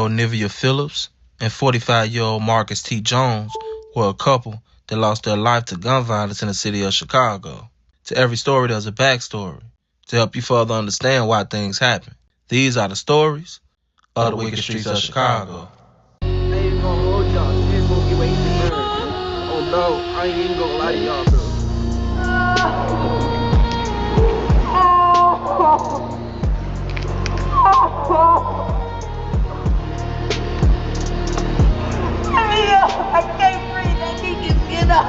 33-year-old Nivea Phillips and 45-year-old Marcus T. Jones were a couple that lost their life to gun violence in the city of Chicago. To every story, there's a backstory to help you further understand why things happen. These are the stories of the wicked streets of Chicago. I ain't gonna hold y'all. Shit's gonna get way too bad. Oh no, I ain't even gonna lie to y'all though. I can't breathe. I need to get up.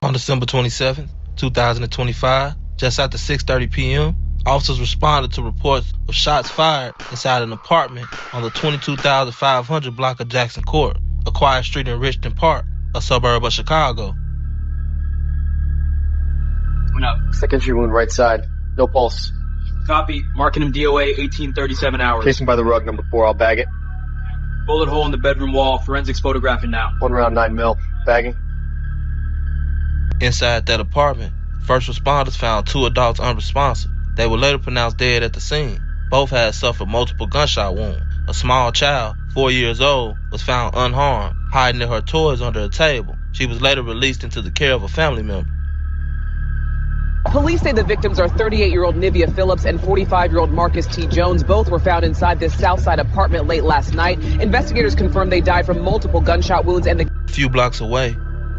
On December 27, 2025, just after 6:30 p.m., officers responded to reports of shots fired inside an apartment on the 22,500 block of Jackson Court, a quiet street in Richton Park, a suburb of Chicago. Coming up. Second entry wound right side. No pulse. Copy. Marking him DOA 1837 hours. Casing by the rug, number 4. I'll bag it. Bullet hole in the bedroom wall. Forensics photographing now. 1 round 9 mil. Bagging. Inside that apartment, first responders found 2 adults unresponsive. They were later pronounced dead at the scene. Both had suffered multiple gunshot wounds. A small child, 4 years old, was found unharmed, hiding her toys under a table. She was later released into the care of a family member. Police say the victims are 38-year-old Nivea Phillips and 45-year-old Marcus T. Jones. Both were found inside this Southside apartment late last night. Investigators confirmed they died from multiple gunshot wounds and A few blocks away,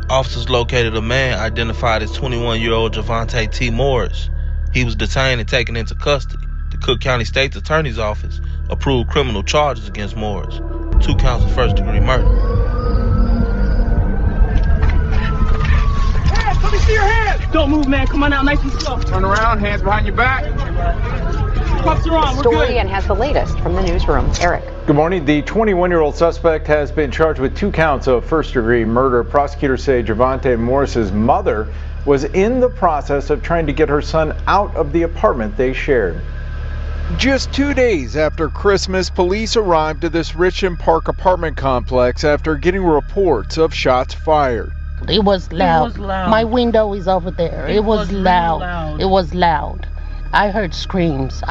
officers located a man identified as 21-year-old Javante T. Morris. He was detained and taken into custody. The Cook County State's Attorney's Office approved criminal charges against Morris, 2 counts of first-degree murder. Let me see your hands! Don't move, man. Come on out nice and slow. Turn around, hands behind your back. Cuffs are on. We're Story good. and has the latest from the newsroom. Eric. Good morning. The 21-year-old suspect has been charged with 2 counts of first-degree murder. Prosecutors say Javante Morris's mother was in the process of trying to get her son out of the apartment they shared. Just 2 days after Christmas, police arrived at this Richmond Park apartment complex after getting reports of shots fired. It was loud. My window is over there. It was loud. It was loud. I heard screams.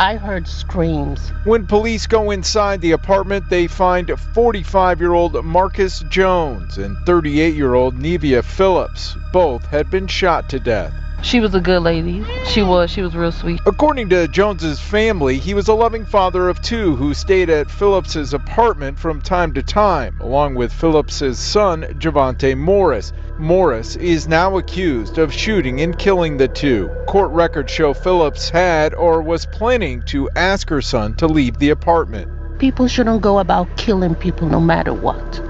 When police go inside the apartment, they find 45-year-old Marcus Jones and 38-year-old Nivea Phillips. Both had been shot to death. She was a good lady. She was real sweet. According to Jones's family, he was a loving father of 2 who stayed at Phillips's apartment from time to time, along with Phillips's son, Javante Morris. Morris is now accused of shooting and killing the 2. Court records show Phillips had or was planning to ask her son to leave the apartment. People shouldn't go about killing people no matter what.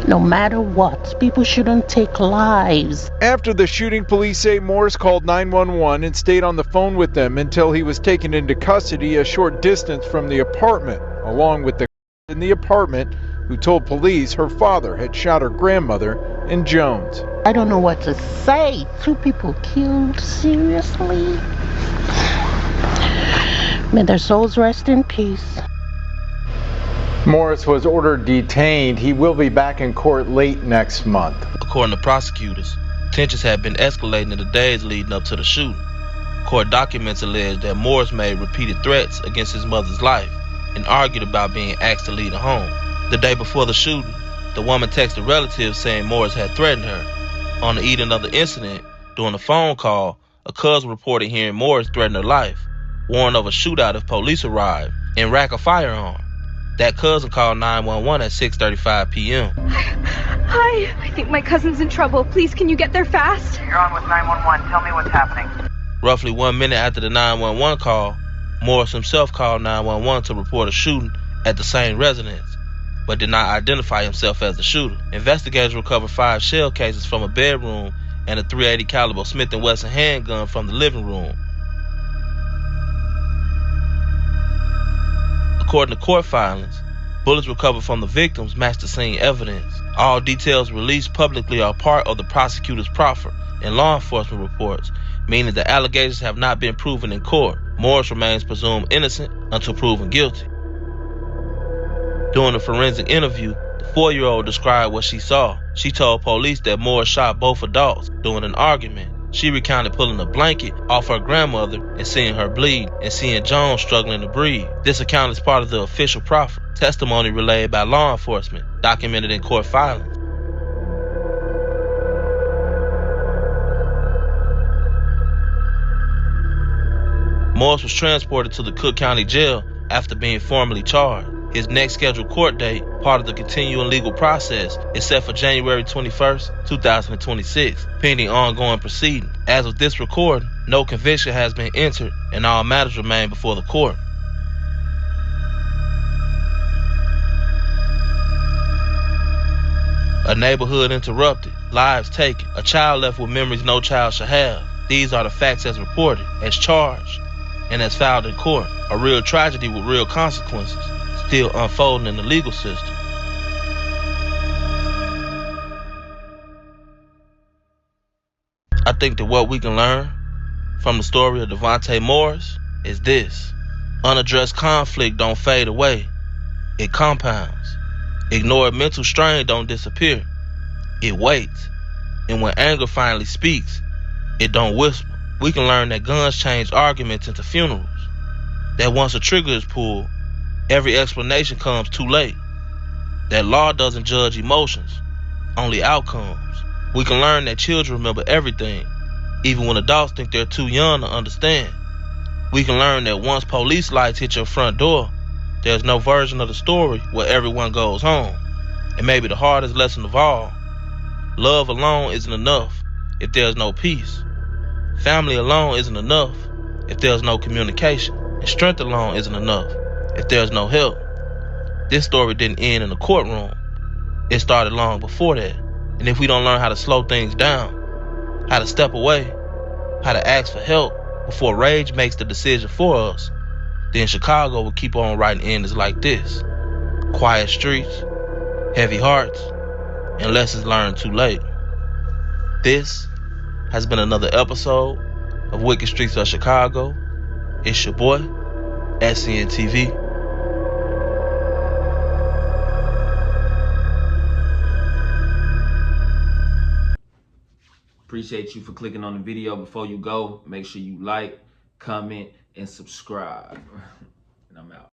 No matter what, people shouldn't take lives. After the shooting, police say Morris called 911 and stayed on the phone with them until he was taken into custody a short distance from the apartment, along with the in the apartment who told police her father had shot her grandmother and Jones. I don't know what to say. 2 people killed, seriously? May their souls rest in peace. Morris was ordered detained. He will be back in court late next month. According to prosecutors, tensions had been escalating in the days leading up to the shooting. Court documents allege that Morris made repeated threats against his mother's life and argued about being asked to leave the home. The day before the shooting, the woman texted relatives saying Morris had threatened her. On the evening of the incident, during a phone call, a cousin reported hearing Morris threaten her life, warned of a shootout if police arrived, and rack a firearm. That cousin called 911 at 6:35 p.m. Hi, I think my cousin's in trouble. Please, can you get there fast? You're on with 911. Tell me what's happening. Roughly 1 minute after the 911 call, Morris himself called 911 to report a shooting at the same residence, but did not identify himself as the shooter. Investigators recovered 5 shell cases from a bedroom and a .380 caliber Smith & Wesson handgun from the living room. According to court filings, bullets recovered from the victims matched the scene evidence. All details released publicly are part of the prosecutor's proffer and law enforcement reports, meaning the allegations have not been proven in court. Morris remains presumed innocent until proven guilty. During a forensic interview, the 4-year-old described what she saw. She told police that Morris shot both adults during an argument. She recounted pulling a blanket off her grandmother and seeing her bleed, and seeing Jones struggling to breathe. This account is part of the official proffer, testimony relayed by law enforcement, documented in court filings. Morris was transported to the Cook County Jail after being formally charged. His next scheduled court date, part of the continuing legal process, is set for January 21st, 2026, pending ongoing proceedings. As of this recording, no conviction has been entered and all matters remain before the court. A neighborhood interrupted, lives taken, a child left with memories no child should have. These are the facts as reported, as charged, and as filed in court. A real tragedy with real consequences, still unfolding in the legal system. I think that what we can learn from the story of Devontae Morris is this: unaddressed conflict don't fade away, it compounds. Ignored mental strain don't disappear, it waits. And when anger finally speaks, it don't whisper. We can learn that guns change arguments into funerals, that once a trigger is pulled, every explanation comes too late, that law doesn't judge emotions, only outcomes. We can learn that children remember everything, even when adults think they're too young to understand. We can learn that once police lights hit your front door, there's no version of the story where everyone goes home. And maybe the hardest lesson of all, love alone isn't enough if there's no peace. Family alone isn't enough if there's no communication. And strength alone isn't enough if there's no help. This story didn't end in a courtroom. It started long before that. And if we don't learn how to slow things down, how to step away, how to ask for help before rage makes the decision for us, then Chicago will keep on writing endings like this. Quiet streets, heavy hearts, and lessons learned too late. This has been another episode of Wicked Streets of Chicago. It's your boy, SCNTV. Appreciate you for clicking on the video. Before you go, make sure you like, comment, and subscribe. And I'm out.